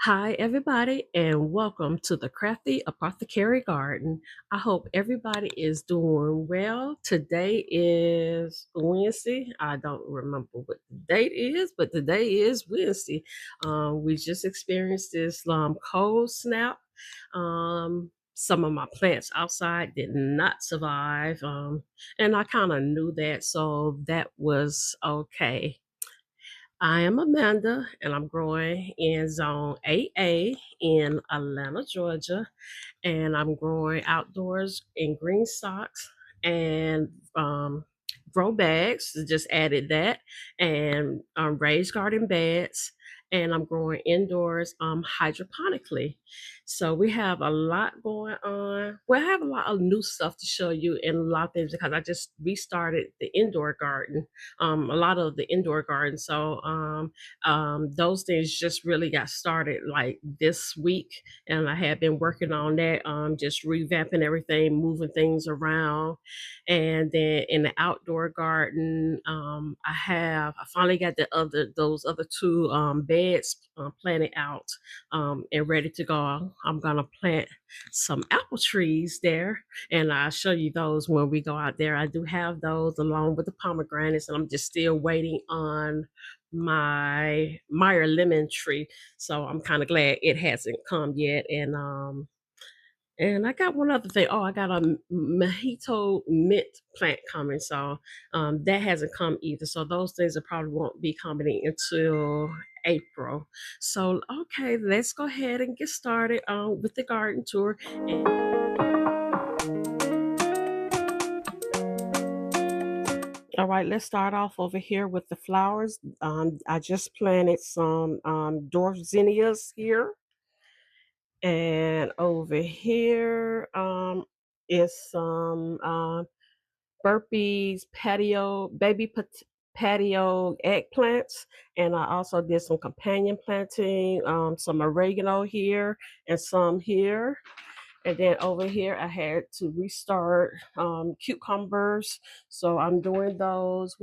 Hi, everybody, and welcome to the Crafty Apothecary Garden. I hope everybody is doing well. Today is Wednesday. I don't remember what the date is, but today is Wednesday. We just experienced this cold snap. Some of my plants outside did not survive, and I kind of knew that, so that was okay. I am Amanda, and I'm growing in Zone 8A in Atlanta, Georgia, and I'm growing outdoors in GreenStalk and grow bags. Just added that, and raised garden beds, and I'm growing indoors hydroponically. So we have a lot going on. Well, I have a lot of new stuff to show you and a lot of things because I just restarted the indoor garden, a lot of the indoor garden. So those things just really got started like this week, and I have been working on that, just revamping everything, moving things around. And then in the outdoor garden, I finally got those other two beds planted out and ready to go. I'm gonna plant some apple trees there, and I'll show you those when we go out there. I do have those along with the pomegranates, and I'm just still waiting on my Meyer lemon tree. So I'm kind of glad it hasn't come yet. And I got one other thing. Oh, I got a mojito mint plant coming. So that hasn't come either. So those things are probably won't be coming until April. So okay, let's go ahead and get started with the garden tour. All right, let's start off over here with the flowers. I just planted some dwarf zinnias here. And over here is some burpees patio eggplants. And I also did some companion planting, some oregano here and some here. And then over here, I had to restart cucumbers. So I'm doing those.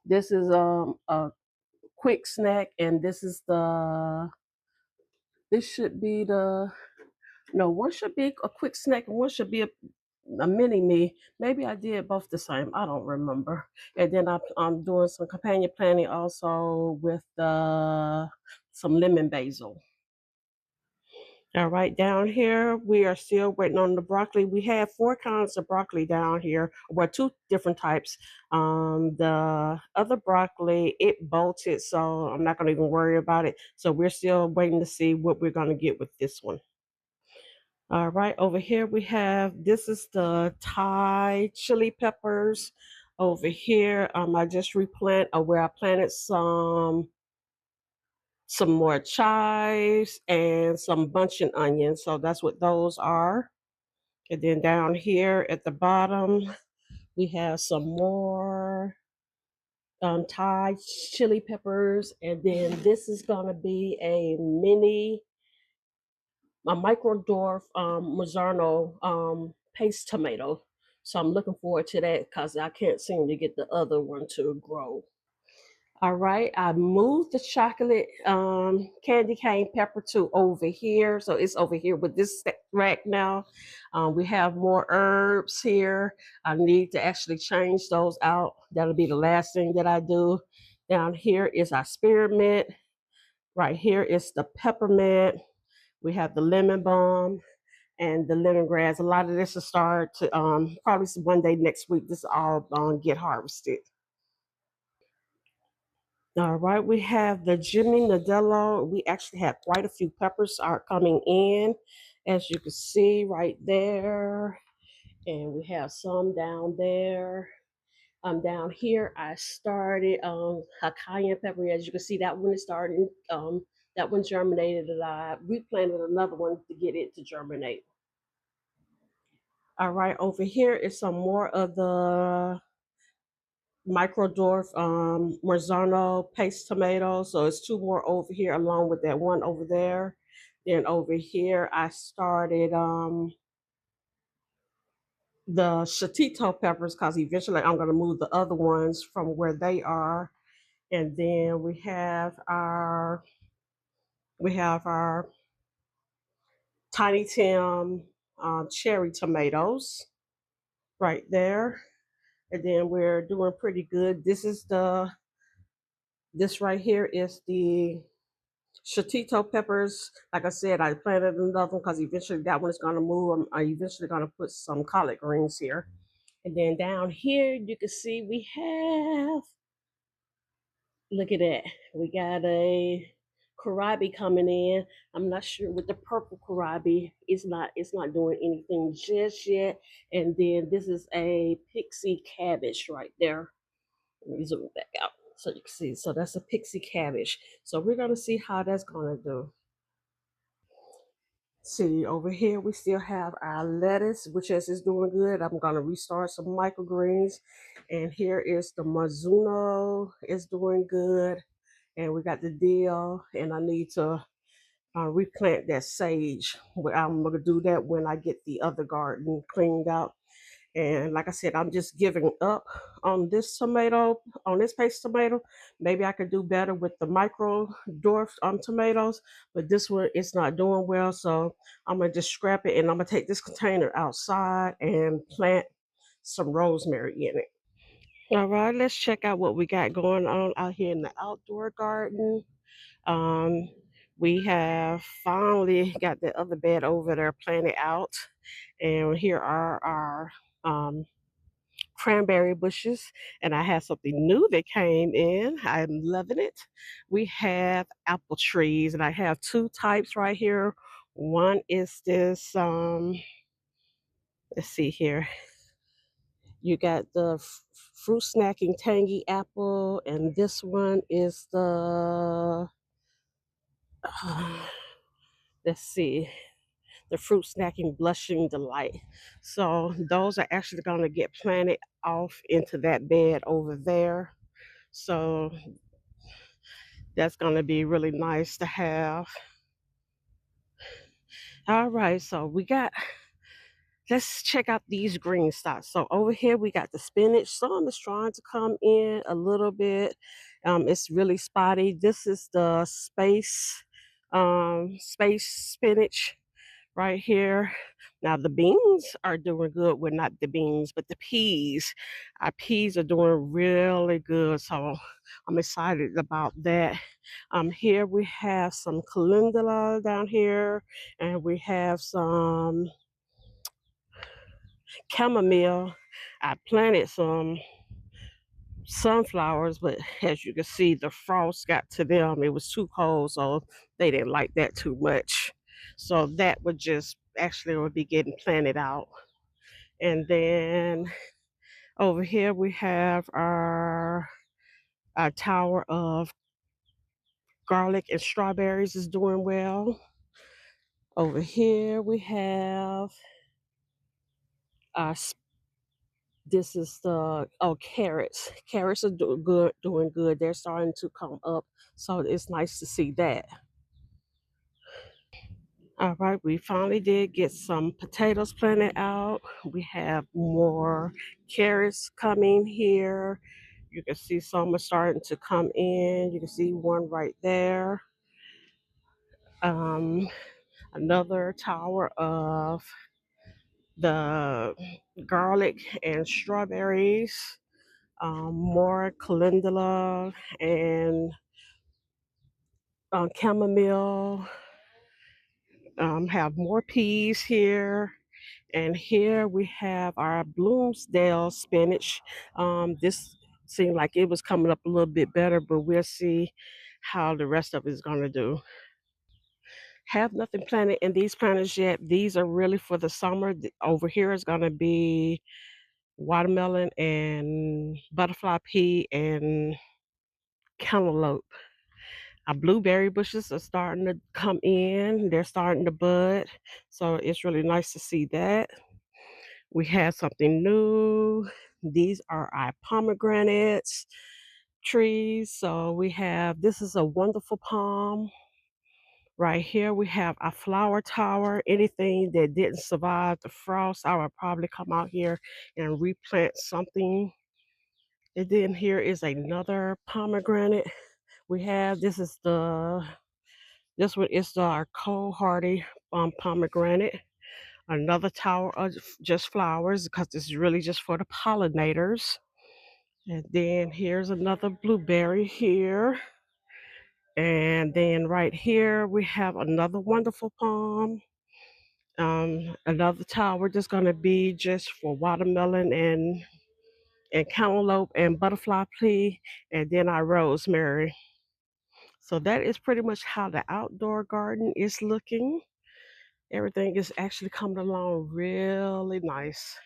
This is a quick snack, and this should be the, no, one should be a quick snack and one should be a mini me. Maybe I did both the same. I don't remember. And then I'm doing some companion planting also with some lemon basil. All right, down here, we are still waiting on the broccoli. We have four kinds of broccoli down here, well, two different types. The other broccoli, it bolted, so I'm not going to even worry about it. So we're still waiting to see what we're going to get with this one. All right, over here we have, this is the Thai chili peppers. Over here, I just where I planted some more chives and some buncheon onions. So that's what those are. And then down here at the bottom, we have some more Thai chili peppers. And then this is going to be a micro dwarf Mazzarno paste tomato. So I'm looking forward to that because I can't seem to get the other one to grow. All right, I moved the chocolate candy cane pepper to over here. So it's over here with this rack now. We have more herbs here. I need to actually change those out. That'll be the last thing that I do. Down here is our spearmint. Right here is the peppermint. We have the lemon balm and the lemongrass. A lot of this will start to probably one day next week. This all get harvested. All right, we have the Jimmy Nadello. We actually have quite a few peppers are coming in, as you can see right there. And we have some down there. Down here, I started a cayenne pepper. As you can see, that one is starting. That one germinated a lot. We planted another one to get it to germinate. All right, over here is some more of the microdorf Marzano paste tomatoes. So it's two more over here along with that one over there. Then over here I started the shatito peppers because eventually I'm going to move the other ones from where they are. And then we have our We have our Tiny Tim cherry tomatoes right there. And then we're doing pretty good. This right here is the Shatito peppers. Like I said, I planted another one because eventually that one is going to move. I'm eventually going to put some collard greens here. And then down here, you can see we have, look at that. We got a kohlrabi coming in. I'm not sure with the purple kohlrabi. It's not doing anything just yet. And then this is a pixie cabbage right there. Let me zoom back out so you can see. So that's a pixie cabbage. So we're gonna see how that's gonna do. See over here, we still have our lettuce, which is doing good. I'm gonna restart some microgreens, and here is the Mizuno. It's doing good, and we got the dill, and I need to replant that sage. I'm gonna do that when I get the other garden cleaned out. And like I said, I'm just giving up on this tomato, on this paste tomato. Maybe I could do better with the micro dwarf tomatoes, but this one it's not doing well. So I'm gonna just scrap it and I'm gonna take this container outside and plant some rosemary in it. All right, let's check out what we got going on out here in the outdoor garden. Um, we have finally got the other bed over there planted out, and here are our cranberry bushes, and I have something new that came in. I'm loving it. We have apple trees, and I have two types right here. One is this, let's see here. You got the fruit snacking tangy apple, and this one is the, let's see, the fruit snacking blushing delight. So those are actually going to get planted off into that bed over there. So that's going to be really nice to have. All right, so let's check out these green stocks. So over here we got the spinach. Some is trying to come in a little bit. It's really spotty. This is the space spinach right here. Now the beans are doing good. Well, not the beans, but the peas. Our peas are doing really good. So I'm excited about that. Here we have some calendula down here, and we have some chamomile. I planted some sunflowers, but as you can see, the frost got to them. It was too cold, so they didn't like that too much. So that would just actually would be getting planted out. And then over here we have our tower of garlic and strawberries is doing well. Over here we have our this is the carrots. Carrots are doing good. They're starting to come up, so it's nice to see that. All right, we finally did get some potatoes planted out. We have more carrots coming here. You can see some are starting to come in. You can see one right there. Um, Another tower of the garlic and strawberries. More calendula and chamomile. Have more peas here. And here we have our Bloomsdale spinach. This seemed like it was coming up a little bit better, but we'll see how the rest of it is going to do. Have nothing planted in these planters yet. These are really for the summer. Over here is going to be watermelon and butterfly pea and cantaloupe. Our blueberry bushes are starting to come in. They're starting to bud. So it's really nice to see that. We have something new. These are our pomegranates trees. So we have, this is a wonderful palm. Right here we have a flower tower. Anything that didn't survive the frost, I would probably come out here and replant something. And then here is another pomegranate. We have, this is This one is our cold hardy pomegranate. Another tower of just flowers because this is really just for the pollinators. And then here's another blueberry here. And then right here we have another wonderful palm. Another tower that's going to be just for watermelon and cantaloupe and butterfly pea, and then our rosemary. So that is pretty much how the outdoor garden is looking. Everything is actually coming along really nice.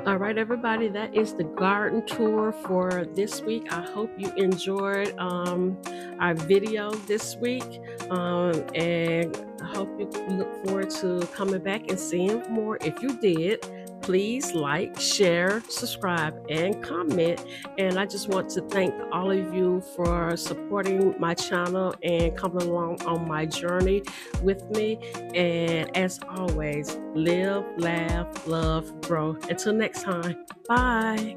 All right, everybody, that is the garden tour for this week. I hope you enjoyed our video this week, and I hope you look forward to coming back and seeing more. If you did, please like, share, subscribe, and comment. And I just want to thank all of you for supporting my channel and coming along on my journey with me. And as always, live, laugh, love, grow. Until next time, bye.